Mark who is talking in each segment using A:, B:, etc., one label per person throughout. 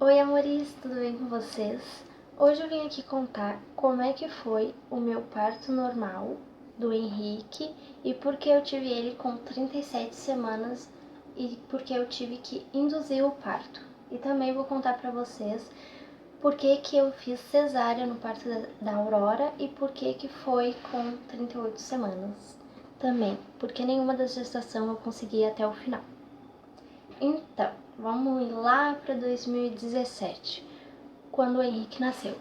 A: Oi, amores, tudo bem com vocês? Hoje eu vim aqui contar como é que foi o meu parto normal do Henrique e por que eu tive ele com 37 semanas e por que eu tive que induzir o parto. E também vou contar pra vocês por que eu fiz cesárea no parto da Aurora e por que foi com 38 semanas também, porque nenhuma das gestações eu consegui ir até o final. Então, vamos ir lá para 2017, quando o Henrique nasceu.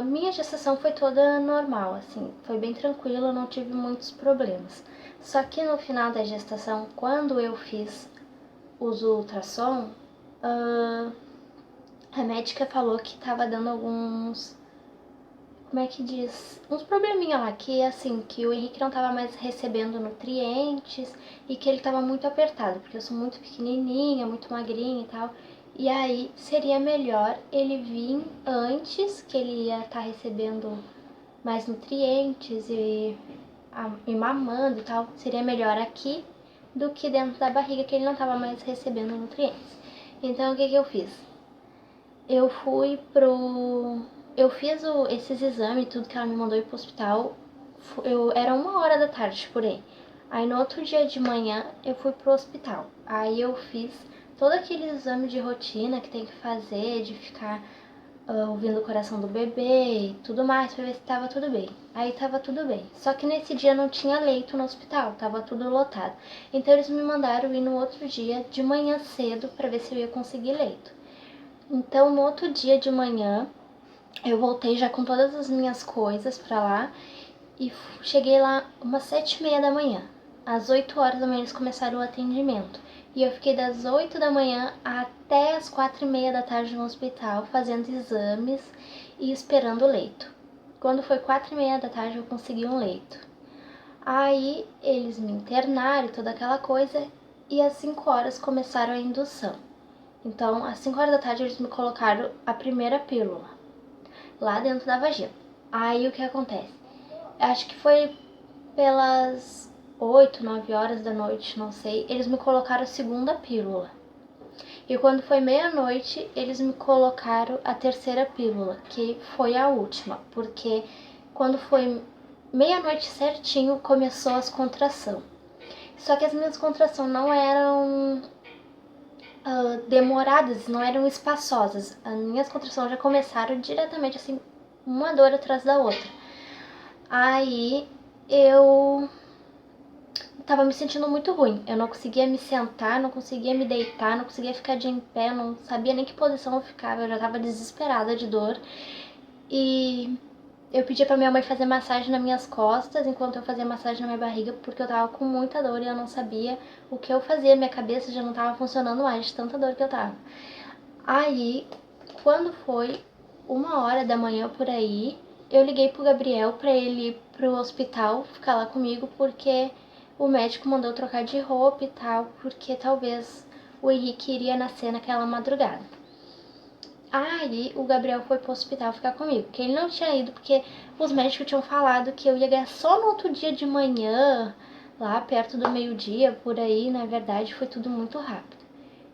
A: Minha gestação foi toda normal, assim, foi bem tranquila, eu não tive muitos problemas. Só que no final da gestação, quando eu fiz os ultrassom, a médica falou que estava dando alguns, como é que diz, uns probleminha lá, que assim, que o Henrique não estava mais recebendo nutrientes e que ele estava muito apertado, porque eu sou muito pequenininha, muito magrinha e tal. E aí seria melhor ele vir antes, que ele ia estar recebendo mais nutrientes e mamando e tal. Seria melhor aqui do que dentro da barriga, que ele não estava mais recebendo nutrientes. Então o que eu fiz? Eu fui pro... Eu fiz esses exames, tudo que ela me mandou ir pro hospital. Era 1 hora da tarde, por aí. Aí no outro dia de manhã eu fui pro hospital. Aí eu fiz todo aquele exame de rotina que tem que fazer, de ficar ouvindo o coração do bebê e tudo mais, pra ver se tava tudo bem. Aí tava tudo bem. Só que nesse dia não tinha leito no hospital, tava tudo lotado. Então eles me mandaram ir no outro dia de manhã cedo pra ver se eu ia conseguir leito. Então no outro dia de manhã eu voltei já com todas as minhas coisas pra lá e cheguei lá umas 7h30 da manhã. Às 8 horas da manhã eles começaram o atendimento. E eu fiquei das 8 da manhã até as 4h30 da tarde no hospital, fazendo exames e esperando o leito. Quando foi 4h30 da tarde eu consegui um leito. Aí eles me internaram e toda aquela coisa, e às 5 horas começaram a indução. Então, às 5 horas da tarde eles me colocaram a primeira pílula lá dentro da vagina. Aí o que acontece? Acho que foi pelas 8, 9 horas da noite, não sei, eles me colocaram a segunda pílula. E quando foi meia-noite, eles me colocaram a terceira pílula, que foi a última, porque quando foi meia-noite certinho, começou as contrações. Só que as minhas contrações não eram demoradas, não eram espaçosas. As minhas contrações já começaram diretamente assim, uma dor atrás da outra. Aí eu tava me sentindo muito ruim. Eu não conseguia me sentar, não conseguia me deitar, não conseguia ficar de em pé, não sabia nem que posição eu ficava. Eu já tava desesperada de dor. E eu pedi pra minha mãe fazer massagem nas minhas costas enquanto eu fazia massagem na minha barriga, porque eu tava com muita dor e eu não sabia o que eu fazia. Minha cabeça já não tava funcionando mais de tanta dor que eu tava. Aí, quando foi 1 hora da manhã por aí, eu liguei pro Gabriel pra ele ir pro hospital ficar lá comigo, porque o médico mandou trocar de roupa e tal, porque talvez o Henrique iria nascer naquela madrugada. Aí o Gabriel foi pro hospital ficar comigo, que ele não tinha ido porque os médicos tinham falado que eu ia ganhar só no outro dia de manhã, lá perto do meio-dia, por aí. Na verdade foi tudo muito rápido.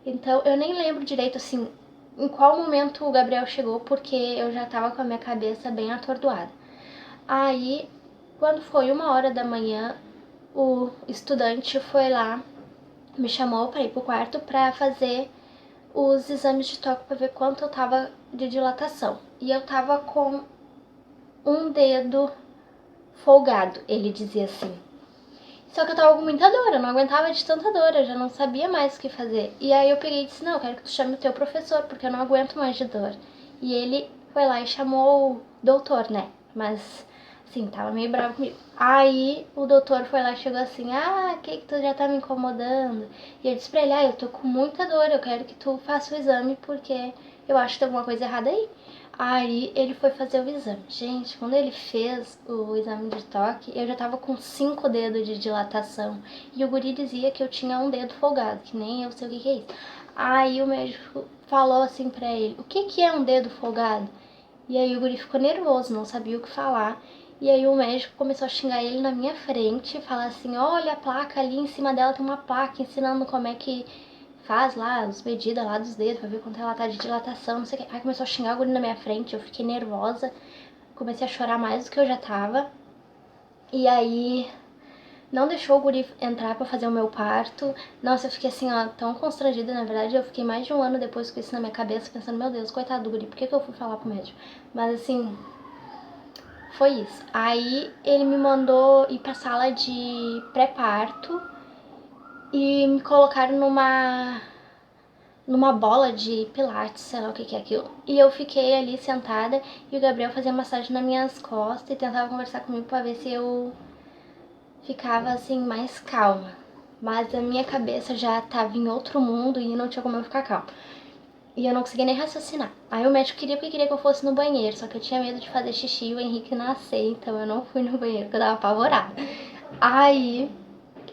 A: Então eu nem lembro direito assim em qual momento o Gabriel chegou, porque eu já tava com a minha cabeça bem atordoada. Aí, quando foi 1 hora da manhã, o estudante foi lá, me chamou para ir pro quarto para fazer os exames de toque para ver quanto eu tava de dilatação. E eu tava com um dedo folgado, ele dizia assim. Só que eu tava com muita dor, eu não aguentava de tanta dor, eu já não sabia mais o que fazer. E aí eu peguei e disse, não, eu quero que tu chame o teu professor, porque eu não aguento mais de dor. E ele foi lá e chamou o doutor, né? Mas, assim, tava meio bravo comigo. Aí o doutor foi lá e chegou assim, que tu já tá me incomodando? E eu disse pra ele, eu tô com muita dor, eu quero que tu faça o exame, porque eu acho que tem alguma coisa errada aí. Aí ele foi fazer o exame. Gente, quando ele fez o exame de toque, eu já tava com 5 dedos de dilatação. E o guri dizia que eu tinha um dedo folgado, que nem eu sei o que é isso. Aí o médico falou assim pra ele, o que é um dedo folgado? E aí o guri ficou nervoso, não sabia o que falar. E aí o médico começou a xingar ele na minha frente, falar assim, olha a placa ali, em cima dela tem uma placa ensinando como é que faz lá as medidas lá dos dedos pra ver quanto ela tá de dilatação, não sei o que. Aí começou a xingar o guri na minha frente, eu fiquei nervosa, comecei a chorar mais do que eu já tava. E aí não deixou o guri entrar pra fazer o meu parto. Nossa, eu fiquei assim, ó, tão constrangida, na verdade. Eu fiquei mais de um ano depois com isso na minha cabeça, pensando, meu Deus, coitado do guri, por que eu fui falar pro médico? Mas assim, foi isso. Aí ele me mandou ir pra sala de pré-parto e me colocaram numa bola de pilates, sei lá o que é aquilo. E eu fiquei ali sentada e o Gabriel fazia massagem nas minhas costas e tentava conversar comigo pra ver se eu ficava assim mais calma. Mas a minha cabeça já tava em outro mundo e não tinha como eu ficar calma. E eu não conseguia nem raciocinar. Aí o médico queria porque queria que eu fosse no banheiro, só que eu tinha medo de fazer xixi e o Henrique nascer, então eu não fui no banheiro, porque eu tava apavorada. Aí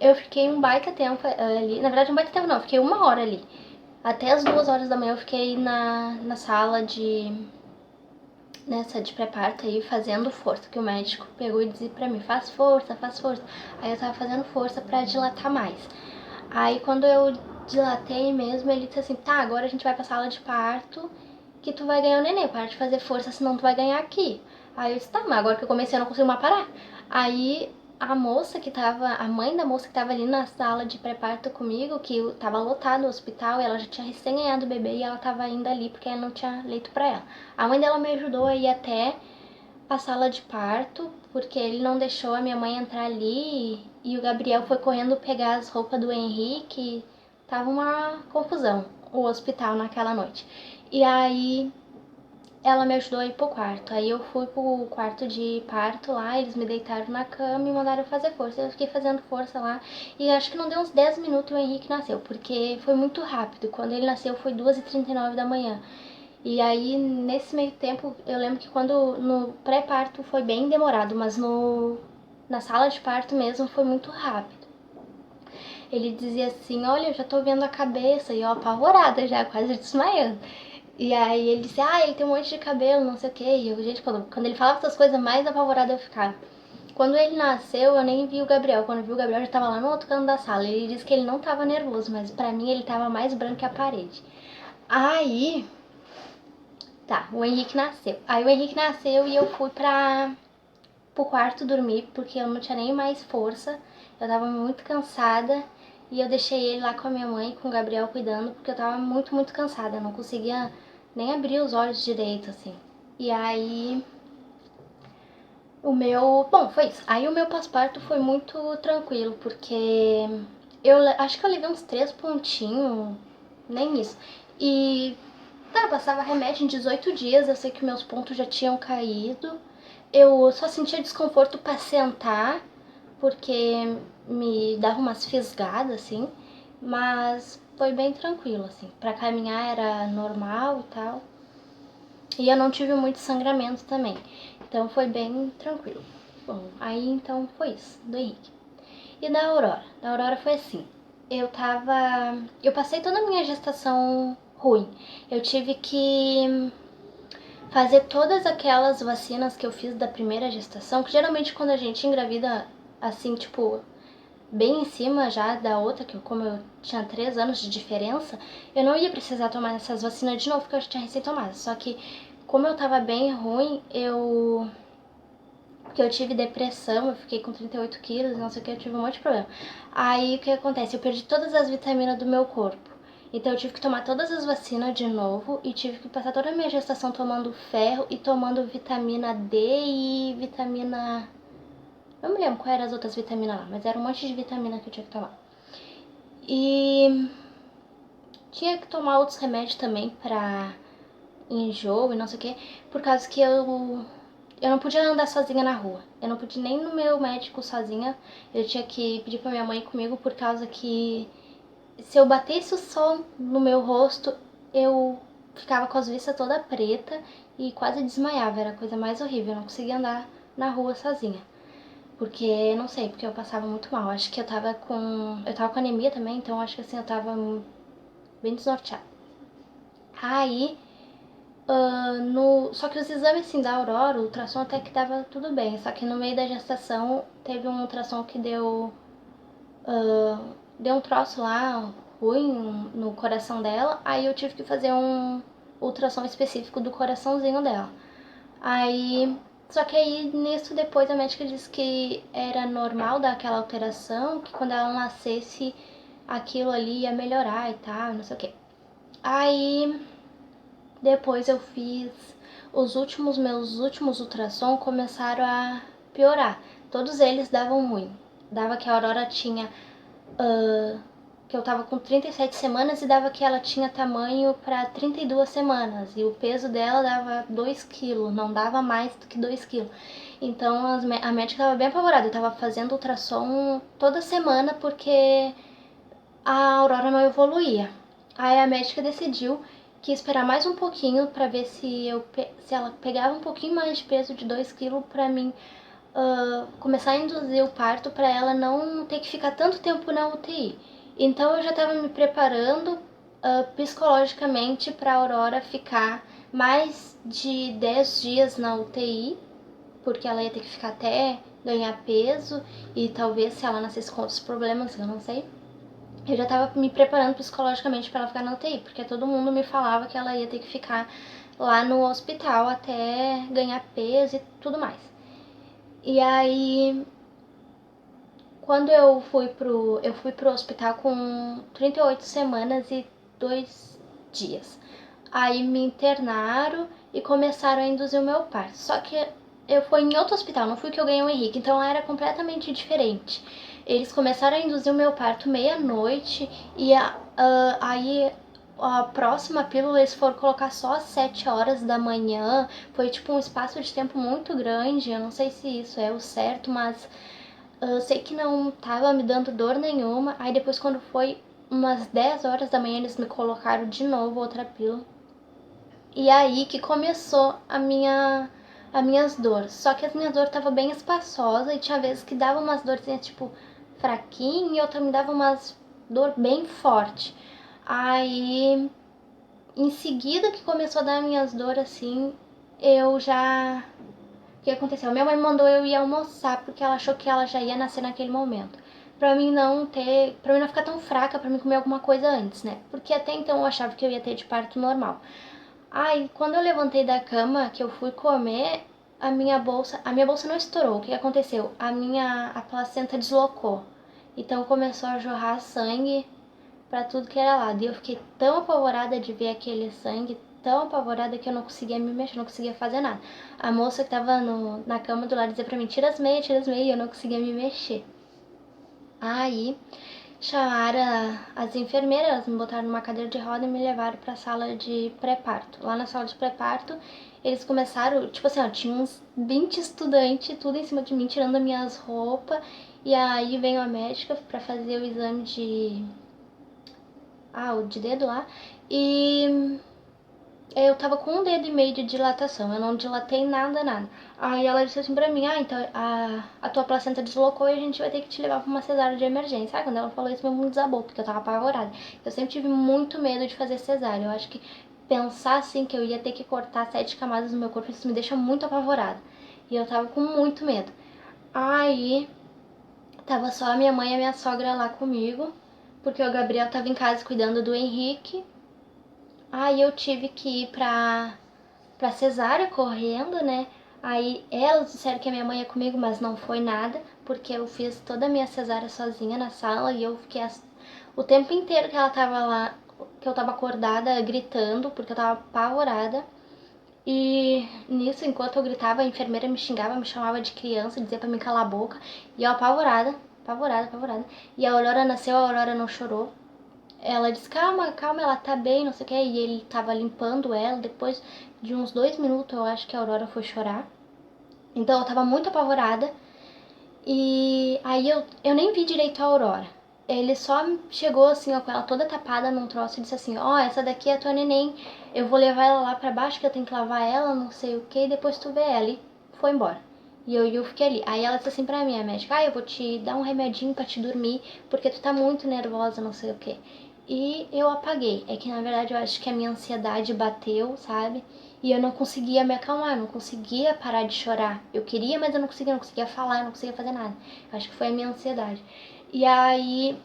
A: eu fiquei um baita tempo ali, na verdade um baita tempo não, eu fiquei 1 hora ali. Até as 2 horas da manhã eu fiquei na sala nessa de pré-parto aí fazendo força, que o médico pegou e disse pra mim, faz força, faz força. Aí eu tava fazendo força pra dilatar mais. Aí quando eu dilatei mesmo, ele disse assim, tá, agora a gente vai pra sala de parto, que tu vai ganhar o neném, para de fazer força, senão tu vai ganhar aqui. Aí eu disse, tá, mas agora que eu comecei eu não consigo mais parar. Aí a mãe da moça que tava ali na sala de pré-parto comigo, que tava lotado o hospital, e ela já tinha recém ganhado o bebê e ela tava ainda ali porque não tinha leito pra ela. A mãe dela me ajudou a ir até a sala de parto, porque ele não deixou a minha mãe entrar ali e o Gabriel foi correndo pegar as roupas do Henrique. Tava uma confusão o hospital naquela noite. E aí ela me ajudou a ir pro quarto. Aí eu fui pro quarto de parto lá, eles me deitaram na cama e mandaram fazer força. Eu fiquei fazendo força lá e acho que não deu uns 10 minutos e o Henrique nasceu, porque foi muito rápido. Quando ele nasceu foi 2h39 da manhã. E aí, nesse meio tempo, eu lembro que quando no pré-parto foi bem demorado, mas na sala de parto mesmo foi muito rápido. Ele dizia assim, olha, eu já tô vendo a cabeça, e eu apavorada já, quase desmaiando. E aí ele disse, ele tem um monte de cabelo, não sei o que. E eu, gente, quando ele falava essas coisas, mais apavorada eu ficava. Quando ele nasceu, eu nem vi o Gabriel. Quando eu vi o Gabriel, eu já tava lá no outro canto da sala. Ele disse que ele não tava nervoso, mas pra mim ele tava mais branco que a parede. Aí, tá, o Henrique nasceu. Aí o Henrique nasceu e eu fui pro quarto dormir, porque eu não tinha nem mais força. Eu tava muito cansada. E eu deixei ele lá com a minha mãe, com o Gabriel cuidando, porque eu tava muito, muito cansada. Eu não conseguia nem abrir os olhos direito, assim. E aí, bom, foi isso. Aí o meu pós-parto foi muito tranquilo, porque acho que eu levei uns 3 pontinhos, nem isso. E tá, passava remédio em 18 dias, eu sei que meus pontos já tinham caído. Eu só sentia desconforto pra sentar, porque me dava umas fisgadas, assim, mas foi bem tranquilo, assim. Pra caminhar era normal e tal. E eu não tive muito sangramento também, então foi bem tranquilo. Bom, aí então foi isso, do Henrique. E da Aurora? Da Aurora foi assim, eu passei toda a minha gestação ruim. Eu tive que fazer todas aquelas vacinas que eu fiz da primeira gestação, que geralmente quando a gente engravida, assim, tipo, bem em cima já da outra, que como eu tinha 3 anos de diferença, eu não ia precisar tomar essas vacinas de novo, porque eu já tinha recém tomado. Só que, como eu tava bem ruim, porque eu tive depressão, eu fiquei com 38 quilos, não sei o que, eu tive um monte de problema. Aí, o que acontece? Eu perdi todas as vitaminas do meu corpo. Então eu tive que tomar todas as vacinas de novo e tive que passar toda a minha gestação tomando ferro e tomando vitamina D e vitamina... Não me lembro quais eram as outras vitaminas lá, mas era um monte de vitamina que eu tinha que tomar. E tinha que tomar outros remédios também pra enjoo e não sei o que, por causa que eu não podia andar sozinha na rua. Eu não podia nem no meu médico sozinha. Eu tinha que pedir pra minha mãe ir comigo, por causa que se eu batesse o sol no meu rosto, eu ficava com as vistas toda preta e quase desmaiava. Era a coisa mais horrível. Eu não conseguia andar na rua sozinha. Porque, não sei, porque eu passava muito mal. Acho que eu tava com anemia também, então acho que assim, eu tava bem desnorteada. Aí, só que os exames assim da Aurora, o ultrassom até que tava tudo bem. Só que no meio da gestação teve um ultrassom que deu um troço lá, ruim no coração dela, aí eu tive que fazer um ultrassom específico do coraçãozinho dela. Aí, só que aí nisso depois a médica disse que era normal dar aquela alteração, que quando ela nascesse aquilo ali ia melhorar e tal, não sei o que. Aí depois eu fiz meus últimos ultrassom começaram a piorar. Todos eles davam ruim. Dava que a Aurora tinha que eu tava com 37 semanas e dava que ela tinha tamanho para 32 semanas. E o peso dela dava 2 quilos, não dava mais do que 2 quilos. Então a médica tava bem apavorada. Eu tava fazendo ultrassom toda semana porque a Aurora não evoluía. Aí a médica decidiu que ia esperar mais um pouquinho para ver se ela pegava um pouquinho mais de peso de 2 quilos para mim começar a induzir o parto para ela não ter que ficar tanto tempo na UTI. Então eu já estava me preparando psicologicamente para a Aurora ficar mais de 10 dias na UTI, porque ela ia ter que ficar até ganhar peso e talvez se ela nascesse com outros problemas, eu não sei. Eu já estava me preparando psicologicamente para ela ficar na UTI, porque todo mundo me falava que ela ia ter que ficar lá no hospital até ganhar peso e tudo mais. E aí, quando eu fui pro hospital com 38 semanas e 2 dias. Aí me internaram e começaram a induzir o meu parto. Só que eu fui em outro hospital, não fui que eu ganhei o Henrique, então lá era completamente diferente. Eles começaram a induzir o meu parto meia-noite e aí a próxima pílula eles foram colocar só às 7 horas da manhã. Foi tipo um espaço de tempo muito grande. Eu não sei se isso é o certo, mas eu sei que não tava me dando dor nenhuma. Aí depois quando foi umas 10 horas da manhã eles me colocaram de novo outra pílula. E aí que começou as minhas dores. Só que as minhas dores estavam bem espaçosas e tinha vezes que dava umas dorzinhas tipo fraquinha e outra me dava umas dor bem forte. Aí em seguida que começou a dar minhas dores assim, eu já o que aconteceu? Minha mãe mandou eu ir almoçar porque ela achou que ela já ia nascer naquele momento. Pra mim não ficar tão fraca, pra mim comer alguma coisa antes, né? Porque até então eu achava que eu ia ter de parto normal. Aí, quando eu levantei da cama, que eu fui comer, a minha bolsa não estourou. O que aconteceu? A placenta deslocou. Então começou a jorrar sangue pra tudo que era lado. E eu fiquei tão apavorada de ver aquele sangue, tão apavorada que eu não conseguia me mexer, não conseguia fazer nada. A moça que tava na cama do lado dizia pra mim, tira as meias, e eu não conseguia me mexer. Aí chamaram as enfermeiras, elas me botaram numa cadeira de roda e me levaram pra sala de pré-parto. Lá na sala de pré-parto, eles começaram, tipo assim, ó, tinha uns 20 estudantes, tudo em cima de mim, tirando as minhas roupas. E aí veio a médica pra fazer o exame o de dedo lá. E eu tava com 1,5 dedo de dilatação, eu não dilatei nada. Aí ela disse assim pra mim, então a tua placenta deslocou e a gente vai ter que te levar pra uma cesárea de emergência. Quando ela falou isso, meu mundo desabou, porque eu tava apavorada. Eu sempre tive muito medo de fazer cesárea, eu acho que pensar assim que eu ia ter que cortar 7 camadas do meu corpo, isso me deixa muito apavorada. E eu tava com muito medo. Aí tava só a minha mãe e a minha sogra lá comigo, porque o Gabriel tava em casa cuidando do Henrique. Aí eu tive que ir pra cesárea correndo, né? Aí elas disseram que a minha mãe ia comigo, mas não foi nada, porque eu fiz toda a minha cesárea sozinha na sala e eu fiquei o tempo inteiro que ela tava lá, que eu tava acordada gritando, porque eu tava apavorada. E nisso, enquanto eu gritava, a enfermeira me xingava, me chamava de criança, dizia pra me calar a boca. E eu apavorada. E a Aurora nasceu, a Aurora não chorou. Ela disse, calma, ela tá bem, não sei o que. E ele tava limpando ela. Depois de uns 2 minutos, eu acho que a Aurora foi chorar. Então eu tava muito apavorada. E aí eu nem vi direito a Aurora. Ele só chegou assim, ó, com ela toda tapada num troço e disse assim, essa daqui é a tua neném. Eu vou levar ela lá pra baixo, que eu tenho que lavar ela, não sei o que, e depois tu vê ela. E foi embora. E eu fiquei ali. Aí ela disse assim pra mim, a médica, eu vou te dar um remedinho pra te dormir, porque tu tá muito nervosa, não sei o que. E eu apaguei. É que na verdade eu acho que a minha ansiedade bateu, sabe? E eu não conseguia me acalmar, não conseguia parar de chorar. Eu queria, mas eu não conseguia falar, eu não conseguia fazer nada. Eu acho que foi a minha ansiedade. E aí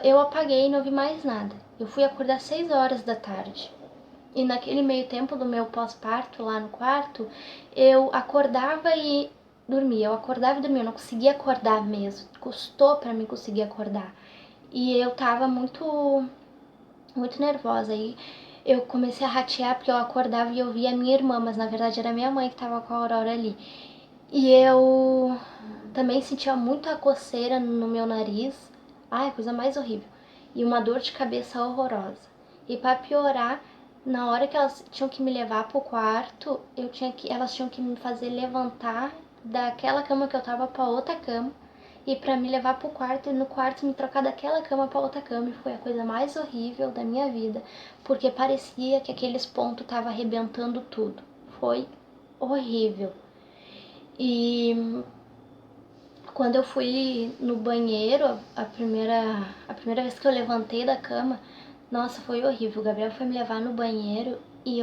A: eu apaguei e não vi mais nada. Eu fui acordar 6 horas da tarde. E naquele meio tempo do meu pós-parto lá no quarto, eu acordava e dormia. Eu acordava e dormia, eu não conseguia acordar mesmo. Custou pra mim conseguir acordar. E eu tava muito nervosa. Aí eu comecei a ratear porque eu acordava e eu via a minha irmã, mas na verdade era minha mãe que tava com a Aurora ali. E eu também sentia muita coceira no meu nariz. Ai, coisa mais horrível. E uma dor de cabeça horrorosa. E para piorar, na hora que elas tinham que me levar pro quarto, elas tinham que me fazer levantar daquela cama que eu tava pra outra cama. E para me levar pro quarto e no quarto me trocar daquela cama pra outra cama. E foi a coisa mais horrível da minha vida. Porque parecia que aqueles pontos tava arrebentando tudo. Foi horrível. E quando eu fui no banheiro, a primeira vez que eu levantei da cama, nossa, foi horrível. O Gabriel foi me levar no banheiro e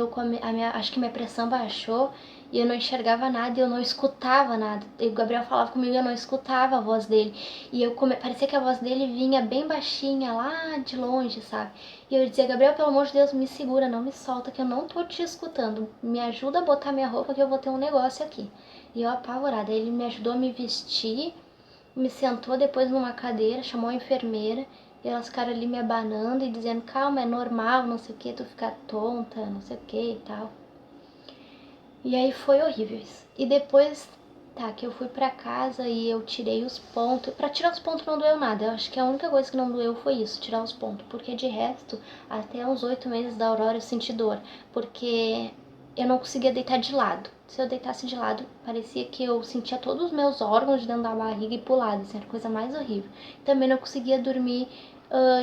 A: acho que minha pressão baixou e eu não enxergava nada e eu não escutava nada. E o Gabriel falava comigo e eu não escutava a voz dele. E parecia que a voz dele vinha bem baixinha, lá de longe, sabe? E eu dizia, Gabriel, pelo amor de Deus, me segura, não me solta, que eu não tô te escutando. Me ajuda a botar minha roupa que eu vou ter um negócio aqui. E eu apavorada, ele me ajudou a me vestir, me sentou depois numa cadeira, chamou a enfermeira e elas ficaram ali me abanando e dizendo, calma, é normal, não sei o que, tu ficar tonta, não sei o que e tal. E aí foi horrível isso. E depois, que eu fui pra casa e eu tirei os pontos. Pra tirar os pontos não doeu nada, eu acho que a única coisa que não doeu foi isso, tirar os pontos. Porque de resto, até uns 8 meses da Aurora eu senti dor. Porque eu não conseguia deitar de lado. Se eu deitasse de lado, parecia que eu sentia todos os meus órgãos de dentro da barriga e pro lado, assim, era a coisa mais horrível. Também não conseguia dormir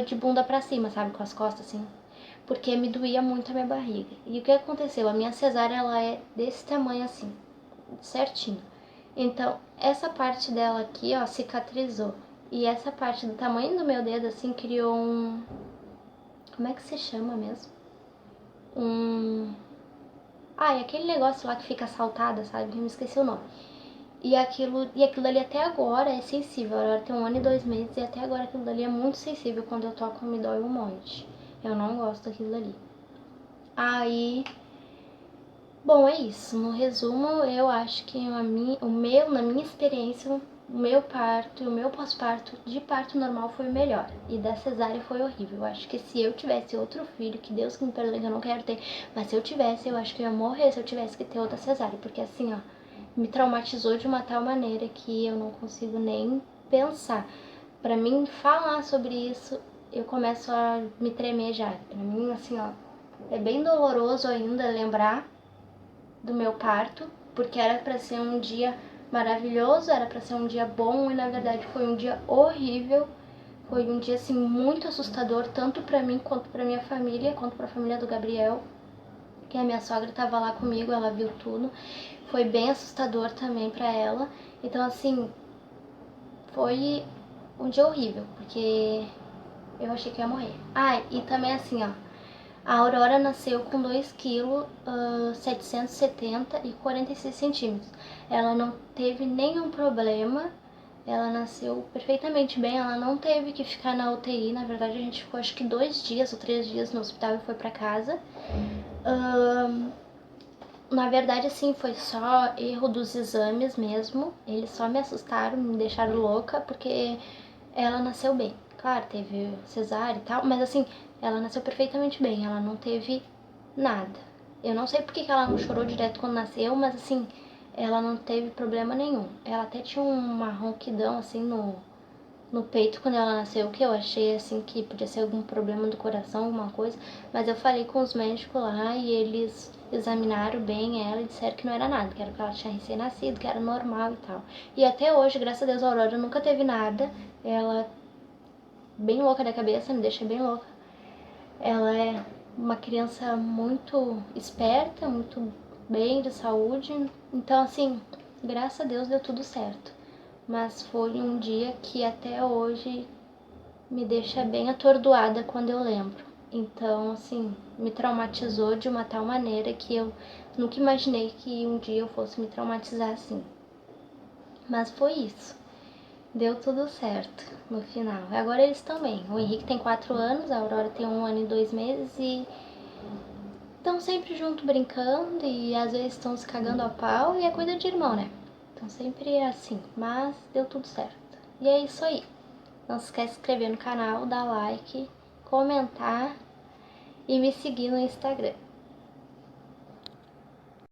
A: de bunda pra cima, sabe, com as costas assim, porque me doía muito a minha barriga. E o que aconteceu? A minha cesárea, ela é desse tamanho assim, certinho. Então, essa parte dela aqui, ó, cicatrizou. E essa parte do tamanho do meu dedo, assim, criou um... Como é que se chama mesmo? É aquele negócio lá que fica saltada, sabe? Eu me esqueci o nome. E aquilo ali até agora é sensível. Agora tem 1 ano e 2 meses e até agora aquilo ali é muito sensível. Quando eu toco me dói um monte. Eu não gosto daquilo ali. Aí, bom, é isso. No resumo, eu acho que na minha experiência, o meu parto e o meu pós-parto de parto normal foi o melhor. E da cesárea foi horrível. Eu acho que se eu tivesse outro filho, que Deus que me perdoe, que eu não quero ter, mas se eu tivesse, eu acho que eu ia morrer se eu tivesse que ter outra cesárea. Porque assim, ó, me traumatizou de uma tal maneira que eu não consigo nem pensar. Pra mim, falar sobre isso, eu começo a me tremer já. Pra mim, assim, ó, é bem doloroso ainda lembrar do meu parto, porque era pra ser um dia maravilhoso, era pra ser um dia bom e na verdade foi um dia horrível. Foi um dia assim muito assustador, tanto pra mim quanto pra minha família, quanto pra família do Gabriel, que a minha sogra tava lá comigo, ela viu tudo. Foi bem assustador também pra ela. Então assim, foi um dia horrível, porque eu achei que ia morrer. E também assim, ó, a Aurora nasceu com 2 kg, 770 e 46 centímetros. Ela não teve nenhum problema, ela nasceu perfeitamente bem, ela não teve que ficar na UTI. Na verdade, a gente ficou acho que 2 dias ou 3 dias no hospital e foi pra casa. Na verdade, assim, foi só erro dos exames mesmo. Eles só me assustaram, me deixaram louca, porque ela nasceu bem. Claro, teve cesárea e tal, mas assim, ela nasceu perfeitamente bem, ela não teve nada. Eu não sei porque que ela não chorou direto quando nasceu, mas assim, ela não teve problema nenhum. Ela até tinha uma ronquidão assim no peito quando ela nasceu, que eu achei assim que podia ser algum problema do coração, alguma coisa, mas eu falei com os médicos lá e eles examinaram bem ela e disseram que não era nada, que era porque ela tinha recém-nascido, que era normal e tal. E até hoje, graças a Deus, a Aurora nunca teve nada. Ela bem louca da cabeça, me deixa bem louca. Ela é uma criança muito esperta, muito bem de saúde. Então, assim, graças a Deus deu tudo certo. Mas foi um dia que até hoje me deixa bem atordoada quando eu lembro. Então, assim, me traumatizou de uma tal maneira que eu nunca imaginei que um dia eu fosse me traumatizar assim. Mas foi isso. deu tudo certo no final. Agora eles estão bem. O Henrique tem 4 anos, a Aurora tem 1 ano e 2 meses e estão sempre junto brincando e às vezes estão se cagando a pau e é coisa de irmão, né? Então sempre é assim, mas deu tudo certo. E é isso aí. Não se esquece de se inscrever no canal, dar like, comentar e me seguir no Instagram.